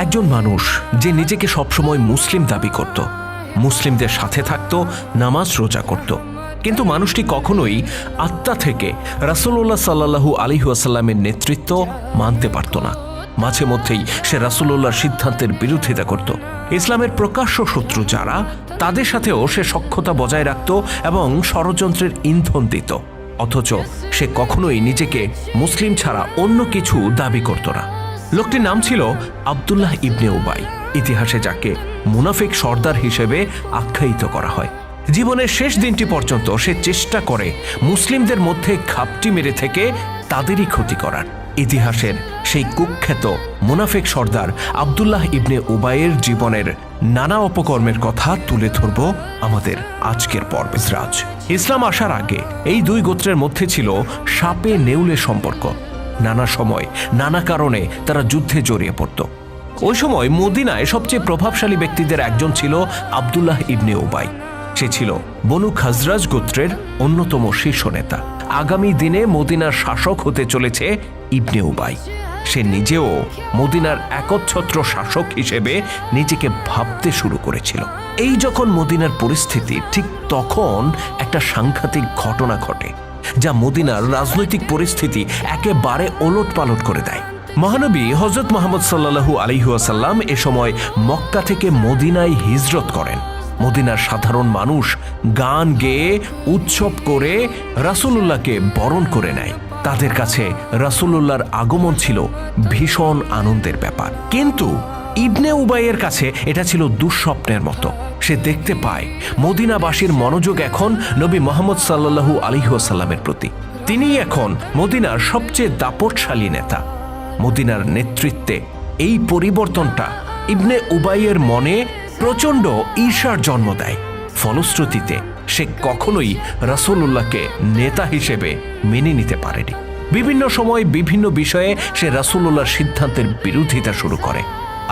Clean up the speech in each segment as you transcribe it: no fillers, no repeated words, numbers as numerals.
একজন মানুষ যে নিজেকে সবসময় মুসলিম দাবি করত, মুসলিমদের সাথে থাকত, নামাজ রোজা করত, কিন্তু মানুষটি কখনোই আত্মা থেকে রাসূলুল্লাহ সাল্লাল্লাহু আলাইহি ওয়াসাল্লামের নেতৃত্ব মানতে পারত না। মাঝে মধ্যেই সে রাসূলুল্লাহর সিদ্ধান্তের বিরোধিতা করত। ইসলামের প্রকাশ্য শত্রু যারা, তাদের সাথেও সে সখ্যতা বজায় রাখত এবং ষড়যন্ত্রের ইন্ধন দিত। অথচ সে কখনোই নিজেকে মুসলিম ছাড়া অন্য কিছু দাবি করত না। লোকটির নাম ছিল আব্দুল্লাহ ইবনে উবাই, ইতিহাসে যাকে মুনাফিক সর্দার হিসেবে আখ্যায়িত করা হয়। জীবনের শেষ দিনটি পর্যন্ত সে চেষ্টা করে মুসলিমদের মধ্যে ঘাপটি মেরে থেকে তাদেরই ক্ষতি করার। ইতিহাসের সেই কুখ্যাত মুনাফিক সর্দার আব্দুল্লাহ ইবনে উবাইয়ের জীবনের নানা অপকর্মের কথা তুলে ধরব আমাদের আজকের পর্বে। ইসলাম আসার আগে এই দুই গোত্রের মধ্যে ছিল সাপে নেউলে সম্পর্ক। নানা সময় নানা কারণে তারা যুদ্ধে জড়িয়ে পড়ত। ওই সময় মদিনায় সবচেয়ে প্রভাবশালী ব্যক্তিদের একজন ছিল আব্দুল্লাহ ইবনে উবাই। সে ছিল বনু খাজরাজ গোত্রের অন্যতম শীর্ষ নেতা। আগামী দিনে মদিনার শাসক হতে চলেছে ইবনে উবাই। সে নিজেও মদিনার একচ্ছত্র শাসক হিসেবে নিজেকে ভাবতে শুরু করেছিল। এই যখন মদিনার পরিস্থিতি, ঠিক তখন একটা সাংঘাতিক ঘটনা ঘটে যা মদিনার রাজনৈতিক পরিস্থিতি একেবারে ওলটপালট করে দেয়। মহানবী হযরত মুহাম্মদ সাল্লাল্লাহু আলাইহি ওয়াসাল্লাম এ সময় মক্কা থেকে মদিনায় হিজরত করেন। মদিনার সাধারণ মানুষ গান গেয়ে উৎসব করে রাসূলুল্লাহকে বরণ করে নেয়। তাদের কাছে রাসূলুল্লাহর আগমন ছিল ভীষণ আনন্দের ব্যাপার, কিন্তু ইবনে উবাইয়ের কাছে এটা ছিল দুঃস্বপ্নের মতো। সে দেখতে পায় মদিনাবাসীর মনোযোগ এখন নবী মুহাম্মদ সাল্লাল্লাহু আলাইহি ওয়াসাল্লামের প্রতি। তিনিই এখন মদিনার সবচেয়ে দাপটশালী নেতা। মদিনার নেতৃত্বে এই পরিবর্তনটা ইবনে উবাইয়ের মনে প্রচণ্ড ঈর্ষার জন্ম দেয়। ফলশ্রুতিতে সে কখনোই রাসূলুল্লাহকে নেতা হিসেবে মেনে নিতে পারেনি। বিভিন্ন সময় বিভিন্ন বিষয়ে সে রাসূলুল্লাহর সিদ্ধান্তের বিরোধিতা শুরু করে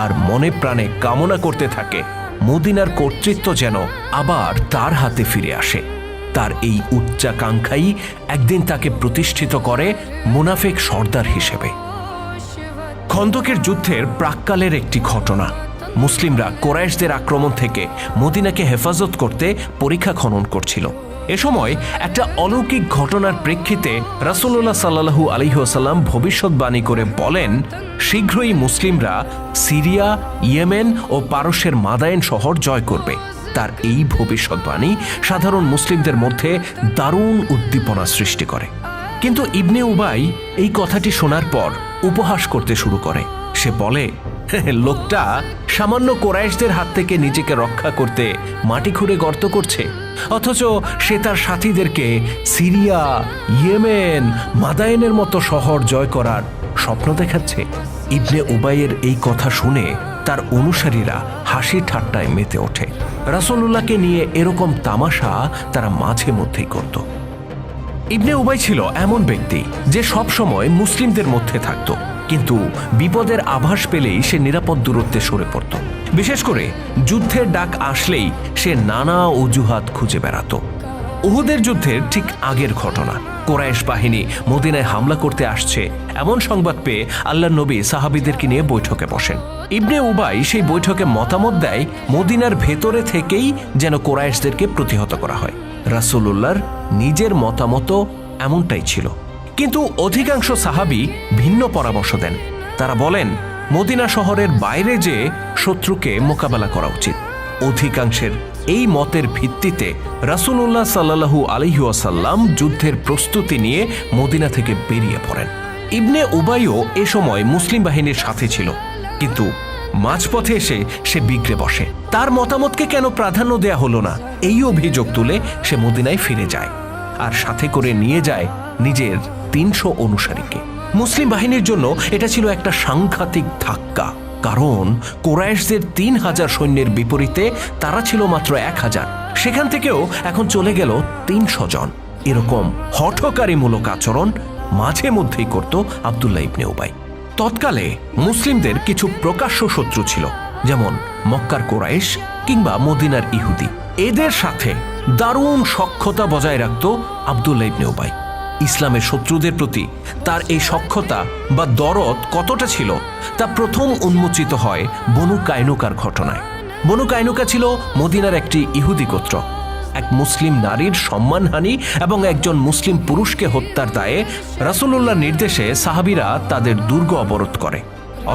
আর মনে প্রাণে কামনা করতে থাকে মদিনার কর্তৃত্ব যেন আবার তার হাতে ফিরে আসে। তার এই উচ্চাকাঙ্ক্ষাই একদিন তাকে প্রতিষ্ঠিত করে মুনাফিক সর্দার হিসেবে। খন্দকের যুদ্ধের প্রাক্কালের একটি ঘটনা। মুসলিমরা কুরাইশদের আক্রমণ থেকে মদিনাকে হেফাজত করতে পরিখা খনন করছিল। এ সময় একটা অলৌকিক ঘটনার প্রেক্ষিতে রাসূলুল্লাহ সাল্লাল্লাহু আলাইহি ওয়াসাল্লাম ভবিষ্যৎবাণী করে বলেন, শীঘ্রই মুসলিমরা সিরিয়া, ইয়েমেন ও পারস্যের মাদায়েন শহর জয় করবে। তার এই ভবিষ্যৎবাণী সাধারণ মুসলিমদের মধ্যে দারুণ উদ্দীপনা সৃষ্টি করে। কিন্তু ইবনে উবাই এই কথাটি শোনার পর উপহাস করতে শুরু করে। সে বলে, লোকটা সামান্য কুরাইশদের হাত থেকে নিজেকে রক্ষা করতে মাটি খুঁড়ে গর্ত করছে, অথচ সে তার সাথীদেরকে সিরিয়া, ইয়েমেন, মাদায়েনের মতো শহর জয় করার স্বপ্ন দেখাচ্ছে। ইবনে উবাইয়ের এই কথা শুনে তার অনুসারীরা হাসি ঠাট্টায় মেতে ওঠে। রাসূলুল্লাহকে নিয়ে এরকম তামাশা তারা মাঝে মধ্যেই করত। ইবনে উবাই ছিল এমন ব্যক্তি যে সব সময় মুসলিমদের মধ্যে থাকত, কিন্তু বিপদের আভাস পেলেই সে নিরাপদ দূরত্বে সরে পড়ত। বিশেষ করে যুদ্ধের ডাক আসলেই সে নানা অজুহাত খুঁজে বেড়াত। উহুদের যুদ্ধের ঠিক আগের ঘটনা। কুরাইশ বাহিনী মদিনায় হামলা করতে আসছে এমন সংবাদ পেয়ে আল্লাহর নবী সাহাবীদেরকে নিয়ে বৈঠকে বসেন। ইবনে উবাই সেই বৈঠকে মতামত দেয় মদিনার ভেতরে থেকেই যেন কুরাইশদেরকে প্রতিহত করা হয়। রাসূলুল্লাহর নিজের মতামত এমনটাই ছিল, কিন্তু অধিকাংশ সাহাবী ভিন্ন পরামর্শ দেন। তারা বলেন মদিনা শহরের বাইরে যে শত্রুকে মোকাবেলা করা উচিত। অধিকাংশের এই মতের ভিত্তিতে রাসূলুল্লাহ সাল্লাল্লাহু আলাইহি ওয়াসাল্লাম যুদ্ধের প্রস্তুতি নিয়ে মদিনা থেকে বেরিয়ে পড়েন। ইবনে উবাইও এ সময় মুসলিম বাহিনীর সাথে ছিল, কিন্তু মাঝপথে এসে সে বিগড়ে বসে। তার মতামতকে কেন প্রাধান্য দেয়া হলো না, এই অভিযোগ তুলে সে মদিনায় ফিরে যায় আর সাথে করে নিয়ে যায় নিজের 300 অনুসারীকে। মুসলিম বাহিনীর জন্য এটা ছিল একটা সাংঘাতিক ধাক্কা, কারণ কুরাইশদের 3000 সৈন্যের বিপরীতে তারা ছিল মাত্র 1000। সেখান থেকেও এখন চলে গেল 300 জন। এরকম হঠকারীমূলক আচরণ মাঝে মধ্যেই করত আব্দুল্লাহ ইবনে উবাই। তৎকালে মুসলিমদের কিছু প্রকাশ্য শত্রু ছিল, যেমন মক্কার কুরাইশ কিংবা মদিনার ইহুদি। এদের সাথে দারুণ সখ্যতা বজায় রাখত আব্দুল্লাহ ইবনে উবাই। ইসলামের শত্রুদের প্রতি তার এই সখ্যতা বা দরদ কতটা ছিল তা প্রথম উন্মোচিত হয় বনু কায়নুকার ঘটনায়। বনু কায়নুকা ছিল মদিনার একটি ইহুদি গোত্র। এক মুসলিম নারীর সম্মানহানি এবং একজন মুসলিম পুরুষকে হত্যার দায়ে রাসূলুল্লাহর নির্দেশে সাহাবীরা তাদের দুর্গ অবরোধ করে।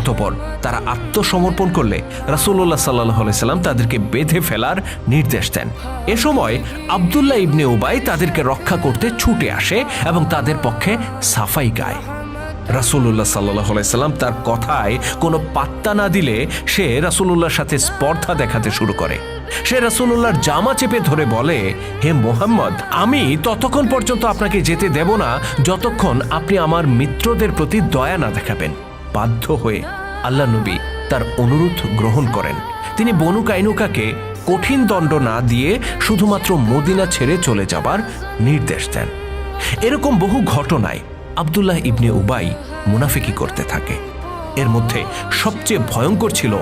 অতঃপর তারা আত্মসমর্পণ করলে রাসূলুল্লাহ সাল্লাল্লাহু আলাইহি সাল্লাম তাদেরকে বেঁধে ফেলার নির্দেশ দেন। এ সময় আব্দুল্লাহ ইবনে উবাই তাদেরকে রক্ষা করতে ছুটে আসে এবং তাদের পক্ষে সাফাই গায়। রাসূলুল্লাহ সাল্লাল্লাহু আলাইহি সাল্লাম তার কথায় কোনো পাত্তা না দিলে সে রাসূলুল্লাহর সাথে স্পর্ধা দেখাতে শুরু করে। সে রাসূলুল্লাহর জামা চেপে ধরে বলে, হে মুহাম্মদ, আমি ততক্ষণ পর্যন্ত আপনাকে যেতে দেব না যতক্ষণ আপনি আমার মিত্রদের প্রতি দয়া না দেখাবেন। বাধ্য হয়ে আল্লাহ নবী তার অনুরোধ গ্রহণ করেন। তিনি বনু কায়নুকাকে কঠিন দণ্ড না দিয়ে শুধুমাত্র মদিনা ছেড়ে চলে যাবার নির্দেশ দেন। এরকম বহু ঘটনায় আব্দুল্লাহ ইবনে উবাই মুনাফিকি করতে থাকে। এর মধ্যে সবচেয়ে ভয়ঙ্কর ছিল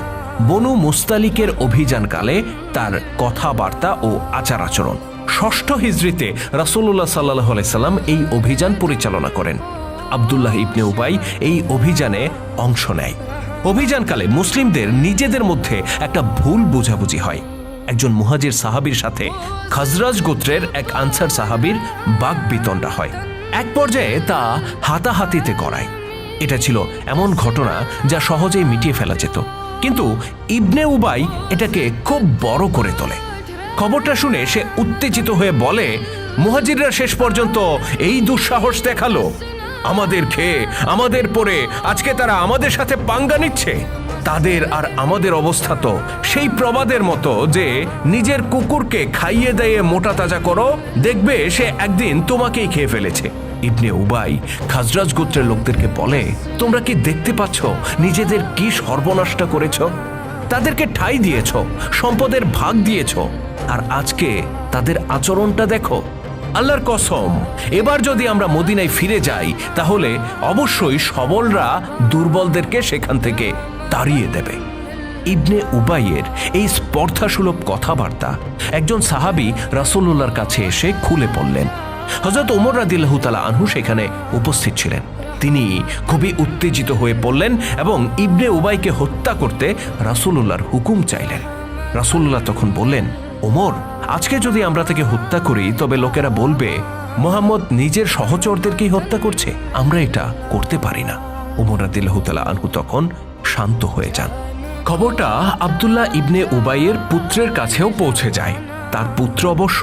বনু মুস্তালিকের অভিযানকালে তার কথাবার্তা ও আচার আচরণ। ৬ষ্ঠ হিজরিতে রাসূলুল্লাহ সাল্লাল্লাহু আলাইহি সাল্লাম এই অভিযান পরিচালনা করেন। আব্দুল্লাহ ইবনে উবাই এই অভিযানে অংশ নেয়। অভিযানকালে মুসলিমদের নিজেদের মধ্যে একটা ভুল বোঝাবুঝি হয়। একজন মুহাজির সাহাবীর সাথে খাজরাজ গোত্রের এক আনসার সাহাবীর বাকবিতণ্ডা হয়। এক পর্যায়ে তা হাতাহাতিতে গড়ায়। এটা ছিল এমন ঘটনা যা সহজেই মিটিয়ে ফেলা যেত, কিন্তু ইবনে উবাই এটাকে খুব বড় করে তোলে। খবরটা শুনে সে উত্তেজিত হয়ে বলে, মুহাজিররা শেষ পর্যন্ত এই দুঃসাহস দেখালো, আমাদের খেয়ে আমাদের পরে আজকে তারা আমাদের সাথে পাঙ্গা নিচ্ছে। তাদের আর আমাদের অবস্থা তো সেই প্রবাদের মতো যে নিজের কুকুরকে খাইয়ে দিয়ে মোটা তাজা করো, দেখবে সে একদিন তোমাকেই খেয়ে ফেলেছে। ইবনে উবাই খাজরাজ গোত্রের লোকদেরকে বলে, তোমরা কি দেখতে পাচ্ছ নিজেদের কি সর্বনাশটা করেছ? তাদেরকে ঠাঁই দিয়েছ, সম্পদের ভাগ দিয়েছ, আর আজকে তাদের আচরণটা দেখো। আল্লাহর কসম, এবার যদি আমরা মদিনায় ফিরে যাই তাহলে অবশ্যই সবলরা দুর্বলদেরকে সেখান থেকে তাড়িয়ে দেবে। ইবনে উবাইয়ের এই স্পর্ধাসুলভ কথাবার্তা একজন সাহাবী রাসূলুল্লাহর কাছে এসে খুলে পড়লেন। হযরত ওমর রাদিয়াল্লাহু তাআলা আনহু সেখানে উপস্থিত ছিলেন। তিনি খুবই উত্তেজিত হয়ে পড়লেন এবং ইবনে উবাইকে হত্যা করতে রাসূলুল্লাহর হুকুম চাইলেন। রাসূলুল্লাহ তখন বললেন, ওমর, আজকে যদি আমরা তাকে হত্যা করি তবে লোকেরা বলবে মুহাম্মদ নিজের সহচরদেরকেই হত্যা করছে। আমরা এটা করতে পারি না। ওমর রাদিয়াল্লাহু তাআলা আনহু তখন শান্ত হয়ে যান। খবরটা আব্দুল্লাহ ইবনে উবাইয়ের পুত্রের কাছেও পৌঁছে যায়। তার পুত্র অবশ্য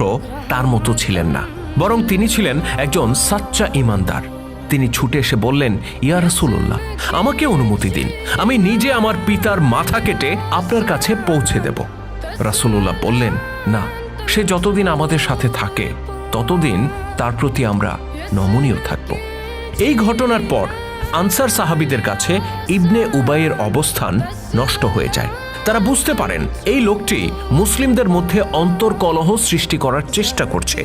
তার মতো ছিলেন না, বরং তিনি ছিলেন একজন সাচ্চা ঈমানদার। তিনি ছুটে এসে বললেন, ইয়া রাসূলুল্লাহ, আমাকে অনুমতি দিন, আমি নিজে আমার পিতার মাথা কেটে আপনার কাছে পৌঁছে দেব। রাসূলুল্লাহ বললেন, না, সে যতদিন আমাদের সাথে থাকে ততদিন তার প্রতি আমরা নমনীয় থাকব। এই ঘটনার পর আনসার সাহাবীদের কাছে ইবনে উবাইয়ের অবস্থান নষ্ট হয়ে যায়। তারা বুঝতে পারেন এই লোকটি মুসলিমদের মধ্যে অন্তর্কলহ সৃষ্টি করার চেষ্টা করছে।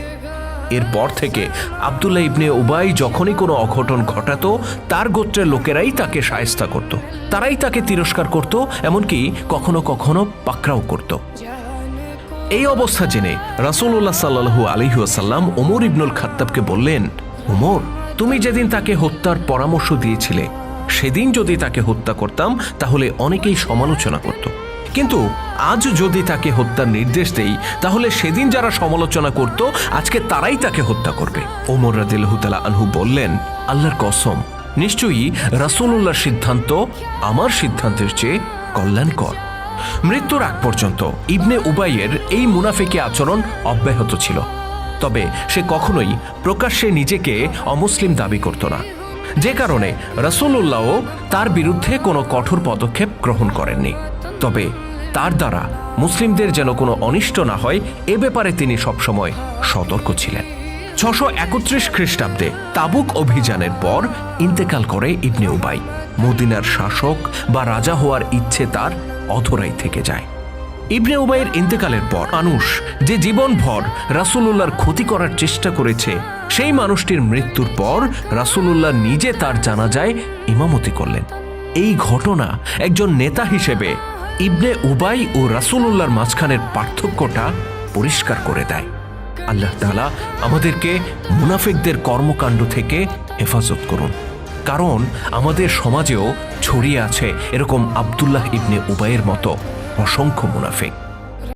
এরপর থেকে আব্দুল্লাহ ইবনে উবাই যখনই কোনো অঘটন ঘটাতো তার গোত্রের লোকেরাই তাকে শায়েস্তা করত, তারাই তাকে তিরস্কার করত, এমনকি কখনো কখনো পাকড়াও করত। এই অবস্থা জেনে রাসূলুল্লাহ সাল্লাল্লাহু আলাইহি ওয়াসাল্লাম ওমর ইবনুল খাত্তাবকে বললেন, ওমর, তুমি যেদিন তাকে হত্যার পরামর্শ দিয়েছিলে সেদিন যদি তাকে হত্যা করতাম তাহলে অনেকেই সমালোচনা করত, কিন্তু আজ যদি তাকে হত্যার নির্দেশ দেই তাহলে সেদিন যারা সমালোচনা করত আজকে তারাই তাকে হত্যা করবে। ওমর রাদিয়াল্লাহু তাআলা আনহু বললেন, আল্লাহর কসম, নিশ্চয়ই রাসূলুল্লাহর সিদ্ধান্ত আমার সিদ্ধান্তের চেয়ে কল্যাণকর। মৃত্যুর আগ পর্যন্ত ইবনে উবাইয়ের এই মুনাফিকি আচরণ অব্যাহত ছিল, তবে সে কখনোই প্রকাশ্যে নিজেকে অমুসলিম দাবি করত না, যে কারণে রাসূলুল্লাহ তার বিরুদ্ধে কোনো কঠোর পদক্ষেপ গ্রহণ করেননি। তবে তার দ্বারা মুসলিমদের যেন কোনো অনিষ্ট না হয় এ ব্যাপারে তিনি সবসময় সতর্ক ছিলেন। 631 খ্রিস্টাব্দে তাবুক অভিযানের পর ইন্তেকাল করে ইবনে উবাই। মদিনার শাসক বা রাজা হওয়ার ইচ্ছে তার অধরাই থেকে যায়। ইবনে উবাইয়ের ইন্তেকালের পর মানুষ যে জীবনভর রাসূলুল্লাহর ক্ষতি করার চেষ্টা করেছে সেই মানুষটির মৃত্যুর পর রাসূলুল্লাহ নিজে তার জানাজায় ইমামতি করলেন। এই ঘটনা একজন নেতা হিসেবে ইবনে উবাই ও রাসূলুল্লাহর মাঝখানের পার্থক্যটা পরিষ্কার করে দেয়। আল্লাহ তাআলা আমাদেরকে মুনাফিকদের কর্মকাণ্ড থেকে হেফাজত করুন, কারণ আমাদের সমাজেও ছড়িয়ে আছে এরকম আব্দুল্লাহ ইবনে উবাইয়ের মতো অসংখ্য মুনাফিক।